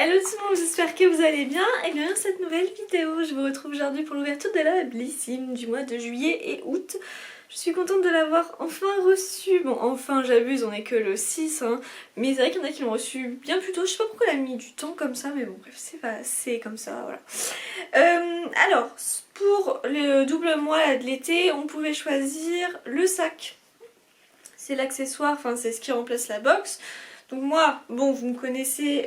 Hello tout le monde, j'espère que vous allez bien et bienvenue dans cette nouvelle vidéo. Je vous retrouve aujourd'hui pour l'ouverture de la Blissim du mois de juillet et août. Je suis contente de l'avoir enfin reçue. Bon, enfin j'abuse, on est que le 6 hein, mais c'est vrai qu'il y en a qui l'ont reçue bien plus tôt. Je sais pas pourquoi elle a mis du temps comme ça, mais bon bref, c'est comme ça, voilà. Alors, pour le double mois de l'été, on pouvait choisir le sac. C'est l'accessoire, enfin c'est ce qui remplace la box. Donc moi, bon vous me connaissez,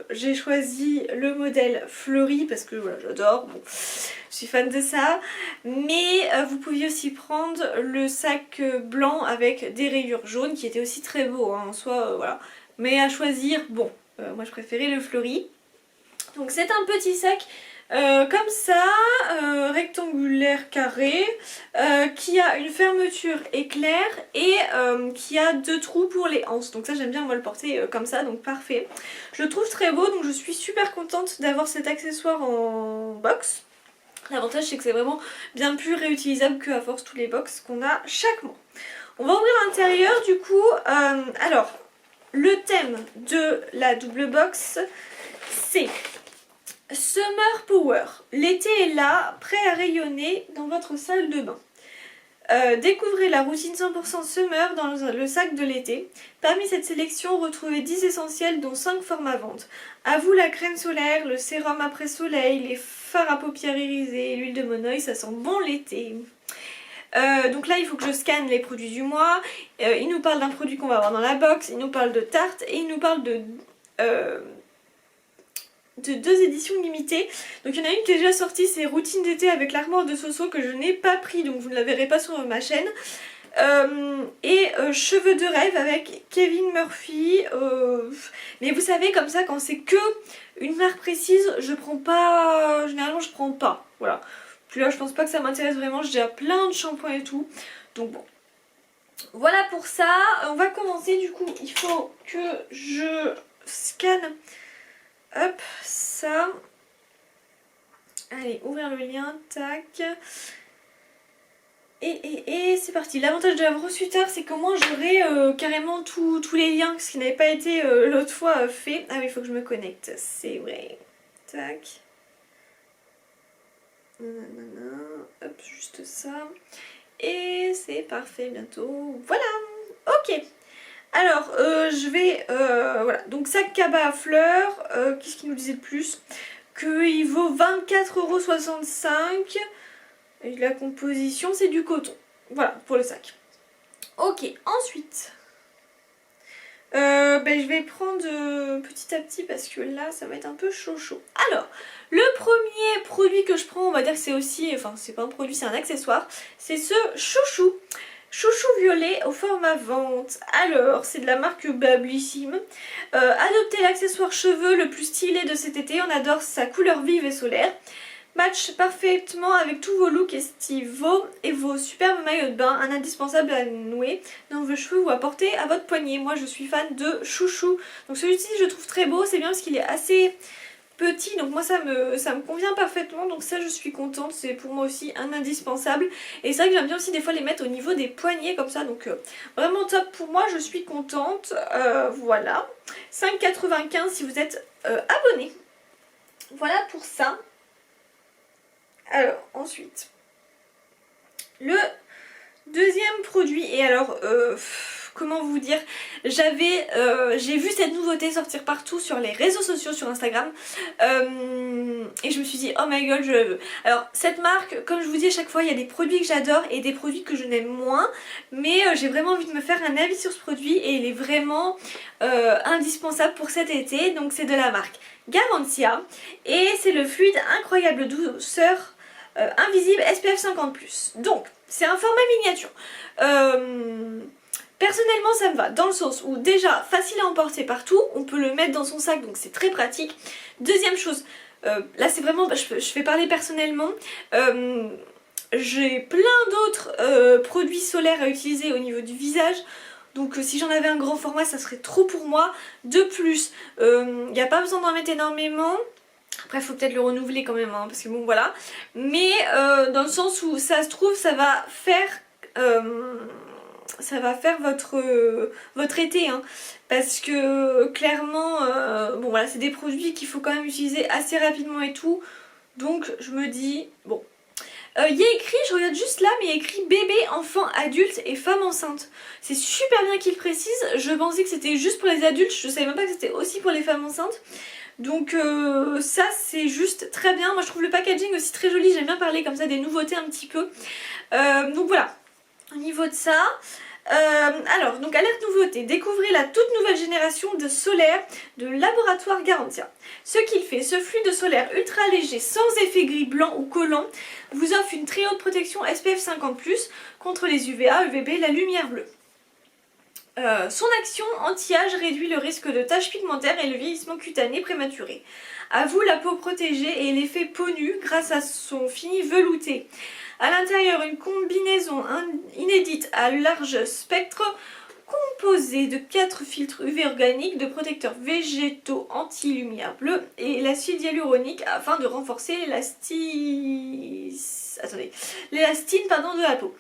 j'ai choisi le modèle fleuri parce que voilà j'adore, bon, je suis fan de ça. Mais vous pouviez aussi prendre le sac blanc avec des rayures jaunes qui était aussi très beau hein, en soi, voilà. Mais à choisir, bon, moi je préférais le fleuri. Donc c'est un petit sac comme ça, rectangulaire carré, qui a une fermeture éclair et qui a 2 trous pour les anses. Donc ça j'aime bien moi le porter comme ça, donc parfait. Je le trouve très beau, donc je suis super contente d'avoir cet accessoire en box. L'avantage c'est que c'est vraiment bien plus réutilisable que à force tous les box qu'on a chaque mois. On va ouvrir l'intérieur du coup. Alors, le thème de la double box c'est Summer Power. L'été est là, prêt à rayonner dans votre salle de bain. Découvrez la routine 100% Summer dans le sac de l'été. Parmi cette sélection, retrouvez 10 essentiels dont 5 formes à vendre. À vous la crème solaire, le sérum après soleil, les fards à paupières irisées, l'huile de monoï, ça sent bon l'été. Donc là il faut que je scanne les produits du mois. Il nous parle d'un produit qu'on va avoir dans la box, il nous parle de tarte et il nous parle de 2 éditions limitées. Donc il y en a une qui est déjà sortie, c'est Routine d'été avec l'armoire de Soso que je n'ai pas pris, donc vous ne la verrez pas sur ma chaîne. Cheveux de rêve avec Kevin Murphy. Mais vous savez comme ça quand c'est que une marque précise, je prends pas, généralement je prends pas. Voilà. Puis là je pense pas que ça m'intéresse vraiment, j'ai déjà plein de shampoings et tout. Donc bon. Voilà pour ça. On va commencer du coup. Il faut que je scanne. Hop, ça. Allez, ouvrir le lien, tac. Et c'est parti. L'avantage de l'avoir reçu tard, c'est qu'au moins j'aurai carrément tous les liens, ce qui n'avait pas été l'autre fois fait. Ah oui, il faut que je me connecte, c'est vrai. Tac. Nanana. Hop, juste ça. Et c'est parfait bientôt. Voilà. Ok. Alors, je vais... voilà, donc sac cabas à fleurs, qu'est-ce qu'il nous disait de plus? Qu'il vaut 24,65 €. Et la composition, c'est du coton. Voilà, pour le sac. Ok, ensuite... je vais prendre petit à petit parce que là, ça va être un peu chaud. Alors, le premier produit que je prends, on va dire que c'est aussi... Enfin, c'est pas un produit, c'est un accessoire. C'est ce chouchou. Chouchou violet au format vente. Alors, c'est de la marque Blissim. Adoptez l'accessoire cheveux le plus stylé de cet été. On adore sa couleur vive et solaire. Match parfaitement avec tous vos looks estivaux et vos superbes maillots de bain. Un indispensable à nouer dans vos cheveux ou à porter à votre poignet. Moi, je suis fan de chouchou. Donc celui-ci, je trouve très beau. C'est bien parce qu'il est assez... petit, donc moi ça me convient parfaitement, donc ça je suis contente, c'est pour moi aussi un indispensable. Et c'est vrai que j'aime bien aussi des fois les mettre au niveau des poignets comme ça, donc vraiment top pour moi, je suis contente. Voilà, 5,95 si vous êtes abonné. Voilà pour ça. Alors ensuite, le deuxième produit, et alors... comment vous dire, j'ai vu cette nouveauté sortir partout sur les réseaux sociaux, sur Instagram, et je me suis dit oh my god je la veux. Alors cette marque, comme je vous dis à chaque fois, il y a des produits que j'adore et des produits que je n'aime moins, mais j'ai vraiment envie de me faire un avis sur ce produit et il est vraiment indispensable pour cet été. Donc c'est de la marque Garantia et c'est le fluide incroyable douceur invisible SPF 50+. Donc c'est un format miniature. Personnellement ça me va dans le sens où déjà facile à emporter partout, on peut le mettre dans son sac donc c'est très pratique. Deuxième chose, là c'est vraiment, je fais parler personnellement, j'ai plein d'autres produits solaires à utiliser au niveau du visage. Donc si j'en avais un grand format ça serait trop pour moi. De plus, il n'y a pas besoin d'en mettre énormément. Après il faut peut-être le renouveler quand même hein, parce que bon voilà. Mais dans le sens où ça se trouve ça va faire... ça va faire votre été, hein, parce que clairement, bon voilà, c'est des produits qu'il faut quand même utiliser assez rapidement et tout, donc je me dis, bon. Il y a écrit, je regarde juste là, mais il y a écrit bébé, enfant, adulte et femme enceinte. C'est super bien qu'il précise, je pensais que c'était juste pour les adultes, je savais même pas que c'était aussi pour les femmes enceintes. Donc ça c'est juste très bien, moi je trouve le packaging aussi très joli, j'aime bien parler comme ça des nouveautés un petit peu. Donc voilà, au niveau de ça... alors, donc alerte nouveauté, découvrez la toute nouvelle génération de solaire de Laboratoire Garantia. Ce qu'il fait, ce fluide solaire ultra léger, sans effet gris, blanc ou collant, vous offre une très haute protection SPF 50+, contre les UVA, UVB, la lumière bleue. Son action anti-âge réduit le risque de taches pigmentaires et le vieillissement cutané prématuré. À vous la peau protégée et l'effet peau nue grâce à son fini velouté. À l'intérieur, une combinaison inédite à large spectre composée de 4 filtres UV organiques, de protecteurs végétaux anti-lumière bleue et l'acide hyaluronique afin de renforcer l'élastine de la peau.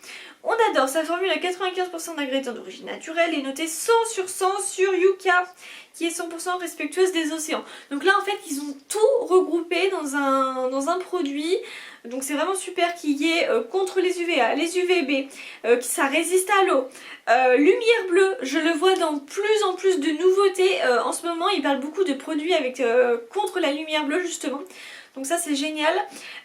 On adore sa formule à 95% d'ingrédients d'origine naturelle et notée 100 sur 100 sur Yuka, qui est 100% respectueuse des océans. Donc là en fait ils ont tout regroupé dans un produit. Donc c'est vraiment super qu'il y ait contre les UVA, les UVB, ça résiste à l'eau. Lumière bleue, je le vois dans plus en plus de nouveautés. En ce moment ils parlent beaucoup de produits avec contre la lumière bleue justement. Donc ça c'est génial.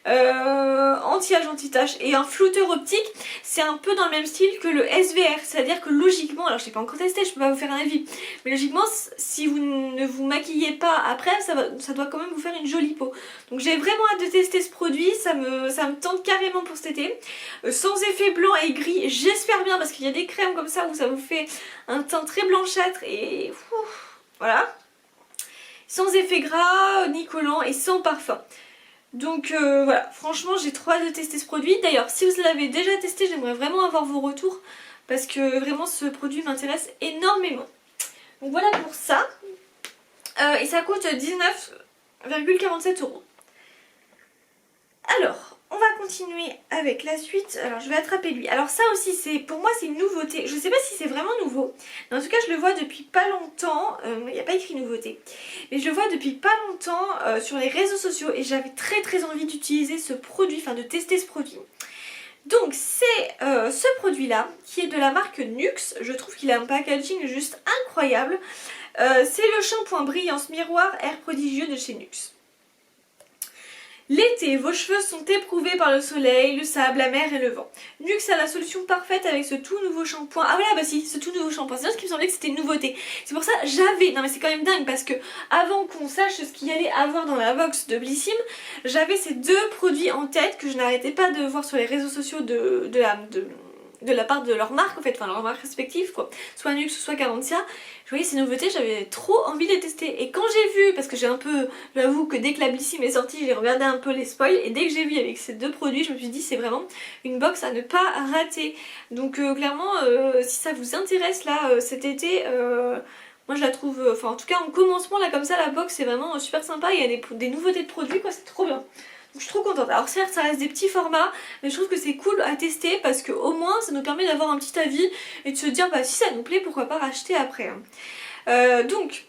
Anti-âge, anti-tache et un flouteur optique. C'est un peu dans le même style que le SVR. C'est-à-dire que logiquement, alors je l'ai pas encore testé, je peux pas vous faire un avis. Mais logiquement, si vous ne vous maquillez pas après, ça doit quand même vous faire une jolie peau. Donc j'ai vraiment hâte de tester ce produit. Ça me tente carrément pour cet été. Sans effet blanc et gris, j'espère bien parce qu'il y a des crèmes comme ça où ça vous fait un teint très blanchâtre et voilà. Sans effet gras, ni collant et sans parfum. Donc voilà, franchement j'ai trop hâte de tester ce produit. D'ailleurs si vous l'avez déjà testé, j'aimerais vraiment avoir vos retours parce que vraiment ce produit m'intéresse énormément. Donc voilà pour ça. Et ça coûte 19,47 €. Alors, on va continuer avec la suite. Alors je vais attraper lui. Alors ça aussi, pour moi c'est une nouveauté. Je sais pas si c'est vraiment nouveau. Mais en tout cas je le vois depuis pas longtemps. Il n'y a pas écrit nouveauté. Mais je le vois depuis pas longtemps sur les réseaux sociaux. Et j'avais très envie d'utiliser ce produit, enfin de tester ce produit. Donc c'est ce produit là qui est de la marque Nuxe. Je trouve qu'il a un packaging juste incroyable. C'est le shampoing brillance miroir air prodigieux de chez Nuxe. L'été, vos cheveux sont éprouvés par le soleil, le sable, la mer et le vent. Nuxe a la solution parfaite avec ce tout nouveau shampoing. Ah voilà, bah si, ce tout nouveau shampoing. C'est bien ce qui me semblait que c'était une nouveauté. C'est pour ça non mais c'est quand même dingue parce que avant qu'on sache ce qu'il y allait avoir dans la box de Blissim, j'avais ces deux produits en tête que je n'arrêtais pas de voir sur les réseaux sociaux de la part de leur marque en fait, enfin leur marque respective quoi, soit Nuxe soit Garantia. Je voyais ces nouveautés, j'avais trop envie de les tester et quand j'ai vu, parce que j'avoue que dès que la Blissim est sortie j'ai regardé un peu les spoils et dès que j'ai vu avec ces deux produits je me suis dit c'est vraiment une box à ne pas rater. Donc clairement si ça vous intéresse là cet été, moi je la trouve, enfin en tout cas en commencement là comme ça la box c'est vraiment super sympa, il y a des nouveautés de produits quoi, c'est trop bien. Donc je suis trop contente. Alors certes ça reste des petits formats mais je trouve que c'est cool à tester parce que au moins ça nous permet d'avoir un petit avis et de se dire bah si ça nous plaît pourquoi pas racheter après. Donc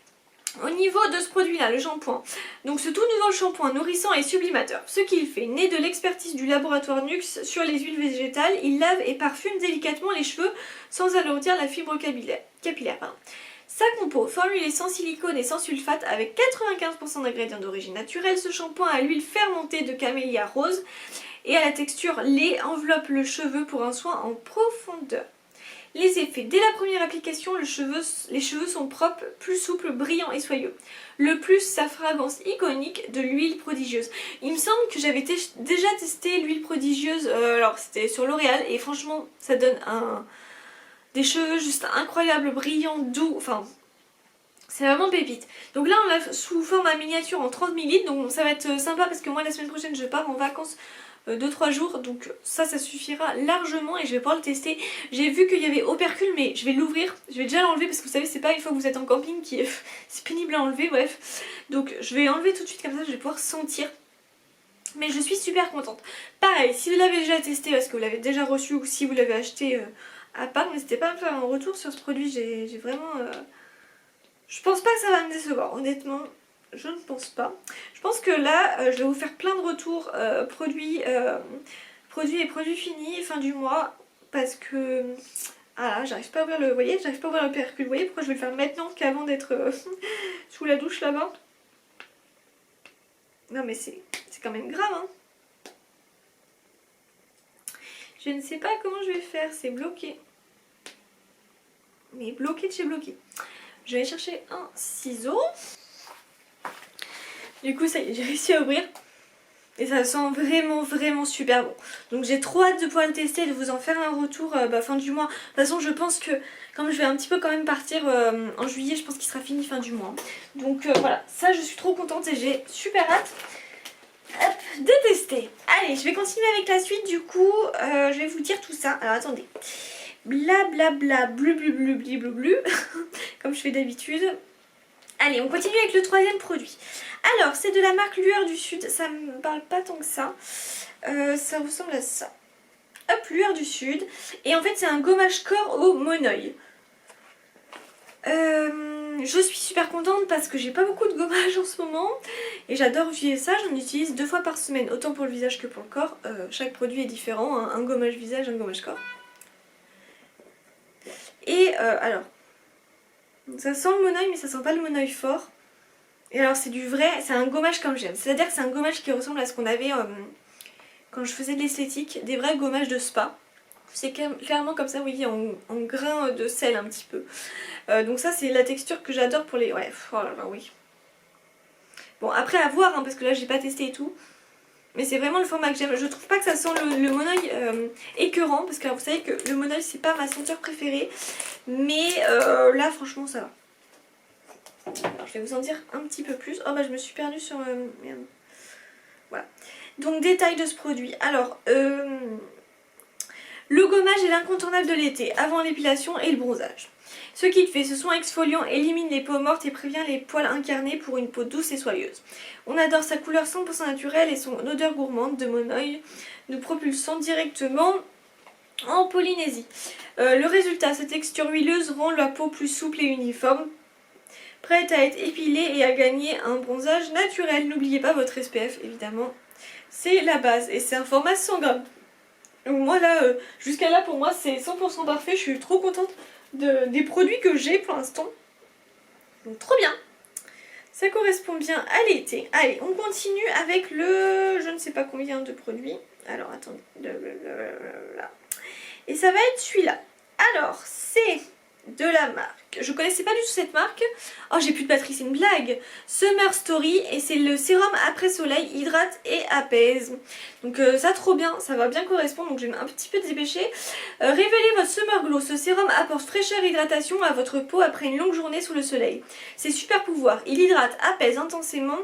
au niveau de ce produit là, le shampoing, donc ce tout nouveau shampoing nourrissant et sublimateur, ce qu'il fait, né de l'expertise du laboratoire Nuxe sur les huiles végétales, il lave et parfume délicatement les cheveux sans alourdir la fibre capillaire. Sa compo, formulée sans silicone et sans sulfate avec 95% d'ingrédients d'origine naturelle, ce shampoing à l'huile fermentée de camélia rose et à la texture lait enveloppe le cheveu pour un soin en profondeur. Les effets, dès la première application, les cheveux sont propres, plus souples, brillants et soyeux. Le plus, sa fragrance iconique de l'huile prodigieuse. Il me semble que j'avais déjà testé l'huile prodigieuse, alors c'était sur L'Oréal et franchement ça donne des cheveux juste incroyables, brillants, doux, enfin c'est vraiment pépite. Donc là on l'a sous format miniature en 30 ml, donc ça va être sympa parce que moi la semaine prochaine je pars en vacances 2-3 jours, donc ça suffira largement et je vais pouvoir le tester. J'ai vu qu'il y avait opercule mais je vais l'ouvrir, je vais déjà l'enlever parce que vous savez c'est pas une fois que vous êtes en camping c'est pénible à enlever, bref. Donc je vais enlever tout de suite comme ça je vais pouvoir sentir. Mais je suis super contente. Pareil, si vous l'avez déjà testé parce que vous l'avez déjà reçu ou si vous l'avez acheté à part. N'hésitez pas à me faire un retour sur ce produit, j'ai vraiment... Je pense pas que ça va me décevoir, honnêtement. Je ne pense pas. Je pense que là, je vais vous faire plein de retours produits et produits finis fin du mois. Parce que... Ah là, j'arrive pas à ouvrir le... Vous voyez, j'arrive pas à ouvrir le percule. Vous voyez pourquoi je vais le faire maintenant qu'avant d'être sous la douche là-bas. Non mais c'est quand même grave, hein. Je ne sais pas comment je vais faire, c'est bloqué. Mais bloqué de chez bloqué. Je vais aller chercher un ciseau. Du coup, ça y est, j'ai réussi à ouvrir. Et ça sent vraiment super bon. Donc j'ai trop hâte de pouvoir le tester et de vous en faire un retour fin du mois. De toute façon, je pense que comme je vais un petit peu quand même partir en juillet, je pense qu'il sera fini fin du mois. Donc voilà, ça je suis trop contente et j'ai super hâte de tester. Allez, je vais continuer avec la suite. Du coup, je vais vous dire tout ça. Alors attendez. Blablabla, blu comme je fais d'habitude. Allez, on continue avec le troisième produit. Alors, c'est de la marque Lueur du Sud. Ça me parle pas tant que ça. Ça ressemble à ça. Hop, Lueur du Sud. Et en fait, c'est un gommage corps au monoeil. Je suis super contente parce que j'ai pas beaucoup de gommage en ce moment. Et j'adore utiliser ça. J'en utilise 2 fois par semaine, autant pour le visage que pour le corps. Chaque produit est différent. Hein. Un gommage visage, un gommage corps. Et alors... ça sent le monoeil mais ça sent pas le monoeil fort. Et alors c'est du vrai, c'est un gommage comme j'aime. C'est-à-dire que c'est un gommage qui ressemble à ce qu'on avait quand je faisais de l'esthétique, des vrais gommages de spa. C'est clairement comme ça, vous voyez, en grain de sel un petit peu. Donc ça c'est la texture que j'adore pour les... Ouais, oh là là, oui. Bon après à voir, hein, parce que là j'ai pas testé et tout. Mais c'est vraiment le format que j'aime. Je trouve pas que ça sent le monoeil écœurant. Parce que alors, vous savez que le monoeil c'est pas ma senteur préférée. Mais là franchement ça va. Alors je vais vous en dire un petit peu plus. Oh bah je me suis perdue sur... merde. Voilà. Donc détail de ce produit. Alors le gommage est l'incontournable de l'été. Avant l'épilation et le bronzage. Ce qu'il fait, ce soin exfoliant élimine les peaux mortes et prévient les poils incarnés pour une peau douce et soyeuse. On adore sa couleur 100% naturelle et son odeur gourmande de monoeil, nous propulsant directement en Polynésie. Le résultat, cette texture huileuse rend la peau plus souple et uniforme, prête à être épilée et à gagner un bronzage naturel. N'oubliez pas votre SPF, évidemment, c'est la base et c'est un format 100 grammes. Donc moi là, jusqu'à là pour moi c'est 100% parfait, je suis trop contente des produits que j'ai pour l'instant. Donc trop bien. Ça correspond bien à l'été. Allez, on continue avec le... je ne sais pas combien de produits. Alors attendez. Et ça va être celui-là. Alors, c'est de la marque. Je connaissais pas du tout cette marque. Oh, j'ai plus de batterie, c'est une blague. Summer Story et c'est le sérum après soleil, hydrate et apaise. Donc ça trop bien, ça va bien correspondre. Donc je vais un petit peu dépêcher. Révélez votre Summer Glow. Ce sérum apporte fraîcheur et hydratation à votre peau après une longue journée sous le soleil. C'est super pouvoir. Il hydrate, apaise intensément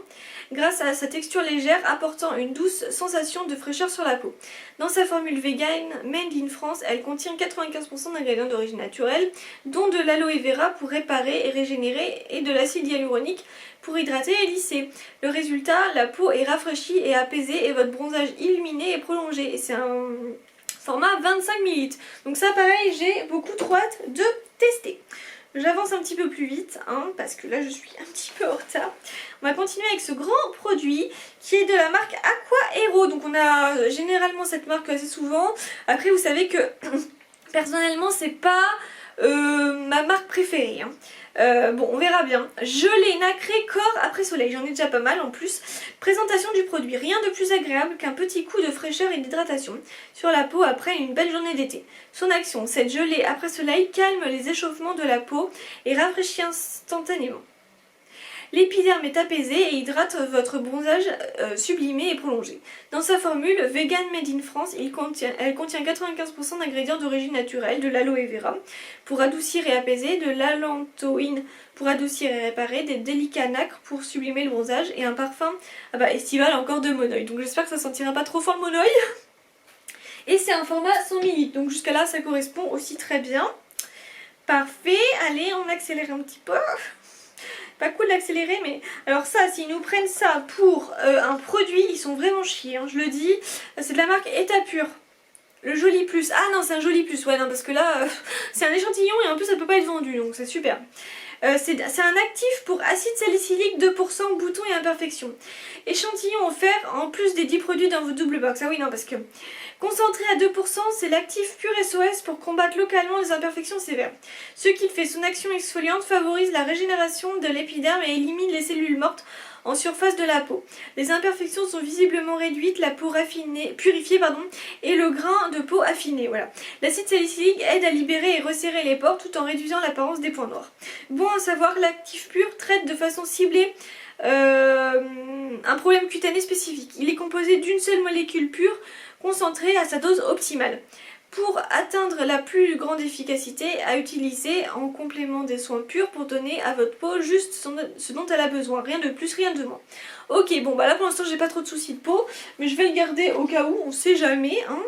grâce à sa texture légère, apportant une douce sensation de fraîcheur sur la peau. Dans sa formule vegan made in France, elle contient 95% d'ingrédients d'origine naturelle, dont de l'aloe vera pour réparer et régénérer et de l'acide hyaluronique pour hydrater et lisser. Le résultat, la peau est rafraîchie et apaisée et votre bronzage illuminé et prolongé. Et c'est un format 25 ml. Donc ça pareil, j'ai beaucoup trop hâte de tester. J'avance un petit peu plus vite, hein, parce que là je suis un petit peu en retard. On va continuer avec ce grand produit qui est de la marque Aqua Hero. Donc on a généralement cette marque assez souvent. Après vous savez que personnellement c'est pas ma marque préférée. Hein. Bon, on verra bien. Gelée nacré corps après soleil. J'en ai déjà pas mal en plus. Présentation du produit. Rien de plus agréable qu'un petit coup de fraîcheur et d'hydratation sur la peau après une belle journée d'été. Son action, cette gelée après soleil calme les échauffements de la peau et rafraîchit instantanément. L'épiderme est apaisé et hydrate votre bronzage sublimé et prolongé. Dans sa formule vegan made in France, elle contient 95% d'ingrédients d'origine naturelle, de l'aloe vera pour adoucir et apaiser, de l'allantoïne pour adoucir et réparer, des délicats nacres pour sublimer le bronzage et un parfum estival encore de monoeil. Donc j'espère que ça sentira pas trop fort le monoeil. Et c'est un format 100 ml, donc jusqu'à là ça correspond aussi très bien. Parfait, allez on accélère un petit peu. Pas cool d'accélérer, mais alors ça, s'ils nous prennent ça pour un produit, ils sont vraiment chiés, hein, je le dis. C'est de la marque État Pur. Le Joli Plus. Ah non, c'est un Joli Plus, ouais, non, parce que là, c'est un échantillon et en plus ça peut pas être vendu, donc c'est super. C'est un actif pour acide salicylique 2%, boutons et imperfections. Échantillon offert en plus des 10 produits dans vos double box. Ah oui, non, parce que concentré à 2%, c'est l'actif pur SOS pour combattre localement les imperfections sévères. Ce qui fait son action exfoliante favorise la régénération de l'épiderme et élimine les cellules mortes en surface de la peau. Les imperfections sont visiblement réduites, la peau purifiée et le grain de peau affiné. Voilà. L'acide salicylique aide à libérer et resserrer les pores tout en réduisant l'apparence des points noirs. Bon à savoir, l'actif pur traite de façon ciblée un problème cutané spécifique. Il est composé d'une seule molécule pure concentrée à sa dose optimale. Pour atteindre la plus grande efficacité, à utiliser en complément des soins purs pour donner à votre peau juste ce dont elle a besoin. Rien de plus, rien de moins. Ok, bon bah là pour l'instant j'ai pas trop de soucis de peau, mais je vais le garder au cas où, on sait jamais. Hein.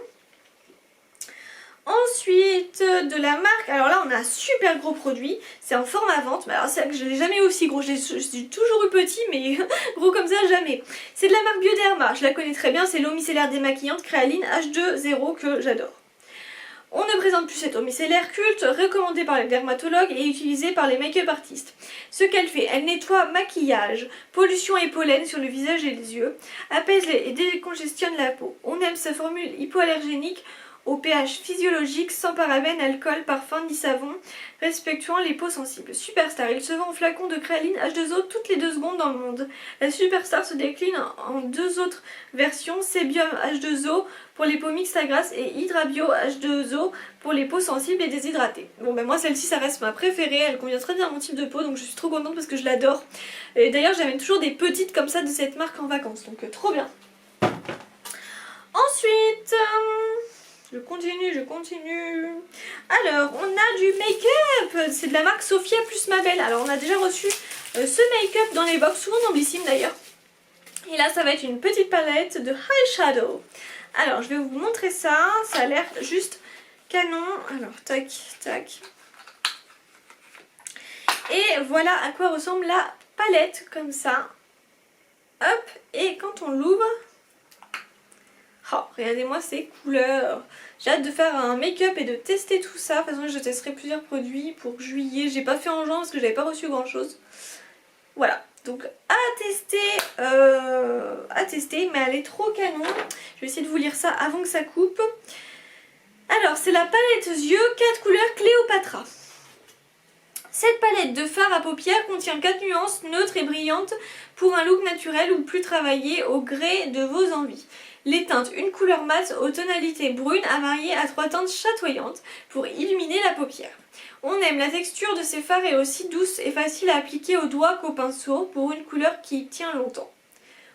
Ensuite, de la marque, alors là on a un super gros produit, c'est en format vente, mais alors c'est vrai que je l'ai jamais aussi gros, j'ai toujours eu petit, mais gros comme ça jamais. C'est de la marque Bioderma, je la connais très bien, c'est l'eau micellaire démaquillante Créaline H2O que j'adore. On ne présente plus cette eau micellaire culte, recommandée par les dermatologues et utilisée par les make-up artistes. Ce qu'elle fait, elle nettoie maquillage, pollution et pollen sur le visage et les yeux, apaise et décongestionne la peau. On aime sa formule hypoallergénique au pH physiologique, sans parabènes, alcool, parfum ni savon, respectuant les peaux sensibles. Superstar, il se vend en flacon de Créaline H2O toutes les 2 secondes dans le monde. La Superstar se décline en 2 autres versions, Sebium H2O pour les peaux mixtes à grasse et Hydrabio H2O pour les peaux sensibles et déshydratées. Bon ben moi celle-ci ça reste ma préférée, elle convient très bien à mon type de peau donc je suis trop contente parce que je l'adore. Et d'ailleurs j'amène toujours des petites comme ça de cette marque en vacances, donc trop bien. Ensuite... je continue. Alors, on a du make-up. C'est de la marque Sophia plus Mabel. Alors, on a déjà reçu ce make-up dans les box, souvent dans Blissim d'ailleurs. Et là, ça va être une petite palette de eyeshadow. Alors, je vais vous montrer ça. Ça a l'air juste canon. Alors, tac, tac. Et voilà à quoi ressemble la palette, comme ça. Hop, et quand on l'ouvre... oh, regardez-moi ces couleurs. J'ai hâte de faire un make-up et de tester tout ça. De toute façon, je testerai plusieurs produits pour juillet. J'ai pas fait en juin parce que j'avais pas reçu grand chose. Voilà, donc à tester, mais elle est trop canon. Je vais essayer de vous lire ça avant que ça coupe. Alors, c'est la palette yeux 4 couleurs Cléopatra. Cette palette de fard à paupières contient 4 nuances neutres et brillantes pour un look naturel ou plus travaillé au gré de vos envies. Les teintes, une couleur mate aux tonalités brunes à marier à 3 teintes chatoyantes pour illuminer la paupière. On aime la texture de ces fards est aussi douce et facile à appliquer au doigt qu'au pinceau pour une couleur qui tient longtemps.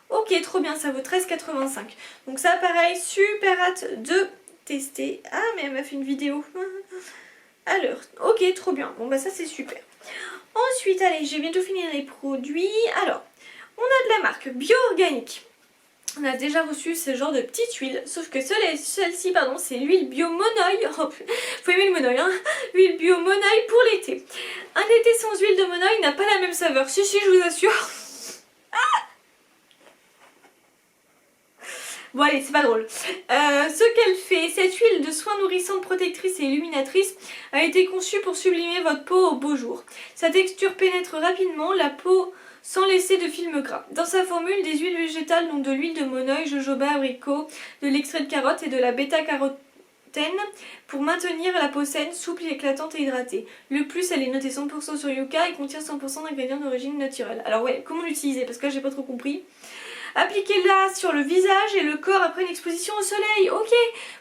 Ok, trop bien, ça vaut 13,85. Donc ça pareil, super hâte de tester. Ah mais elle m'a fait une vidéo. Alors, ok, trop bien. Bon bah ça c'est super. Ensuite, allez, j'ai bientôt fini les produits. Alors, on a de la marque Bio Organique. On a déjà reçu ce genre de petite huile, sauf que celle-ci, pardon, c'est l'huile bio monoeil. Oh, faut aimer le monoeil, hein. L'huile bio monoeil pour l'été. Un été sans huile de monoeil n'a pas la même saveur. Si, si, je vous assure. Bon allez, c'est pas drôle. Ce qu'elle fait, cette huile de soin nourrissante, protectrice et illuminatrice a été conçue pour sublimer votre peau au beau jour. Sa texture pénètre rapidement la peau sans laisser de film gras. Dans sa formule, des huiles végétales, donc de l'huile de monoeil, jojoba, abricot, de l'extrait de carotte et de la bêta-carotène pour maintenir la peau saine, souple, éclatante et hydratée. Le plus, elle est notée 100% sur Yuka et contient 100% d'ingrédients d'origine naturelle. Alors ouais, comment l'utiliser? Parce que là, j'ai pas trop compris. Appliquez-la sur le visage et le corps après une exposition au soleil, ok,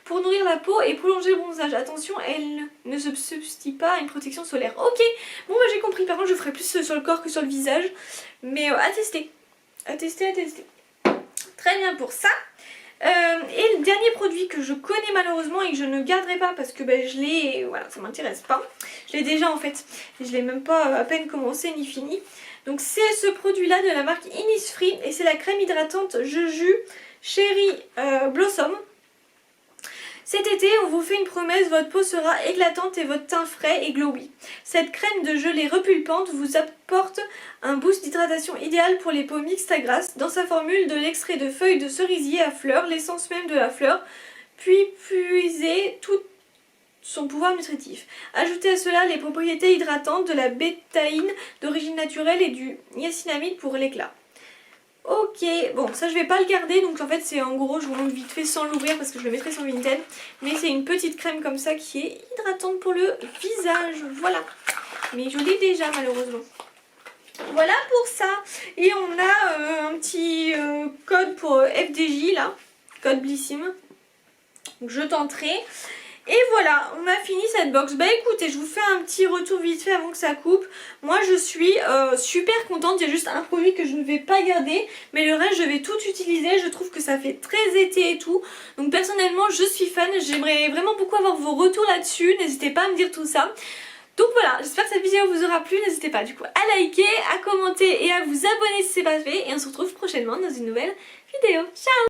pour nourrir la peau et prolonger le bronzage. Attention, elle ne se substitue pas à une protection solaire. Ok, bon bah j'ai compris, par contre je ferai plus sur le corps que sur le visage, mais à tester. À tester, à tester. Très bien pour ça. Et le dernier produit que je connais malheureusement et que je ne garderai pas parce que je l'ai, voilà, ça m'intéresse pas. Je l'ai déjà en fait, et je l'ai même pas à peine commencé ni fini. Donc c'est ce produit là de la marque Innisfree et c'est la crème hydratante Jeju Cherry Blossom. Cet été, on vous fait une promesse, votre peau sera éclatante et votre teint frais et glowy. Cette crème de gelée repulpante vous apporte un boost d'hydratation idéal pour les peaux mixtes à grasse. Dans sa formule, de l'extrait de feuilles de cerisier à fleurs, l'essence même de la fleur, puis puiser tout son pouvoir nutritif. Ajoutez à cela les propriétés hydratantes de la bétaïne d'origine naturelle et du niacinamide pour l'éclat. Ok, bon ça je vais pas le garder, donc en fait c'est en gros, je vous montre vite fait sans l'ouvrir parce que je le mettrai sur Vinted. Mais c'est une petite crème comme ça qui est hydratante pour le visage, voilà. Mais je l'ai déjà malheureusement. Voilà pour ça. Et on a un petit code pour FDJ là, code Blissim. Donc je tenterai. Et voilà, on a fini cette box. Bah écoutez, je vous fais un petit retour vite fait avant que ça coupe. Moi je suis super contente, il y a juste un produit que je ne vais pas garder, mais le reste je vais tout utiliser. Je trouve que ça fait très été et tout. Donc personnellement je suis fan, j'aimerais vraiment beaucoup avoir vos retours là-dessus. N'hésitez pas à me dire tout ça. Donc voilà, j'espère que cette vidéo vous aura plu. N'hésitez pas du coup à liker, à commenter et à vous abonner si ce n'est pas fait. Et on se retrouve prochainement dans une nouvelle vidéo. Ciao!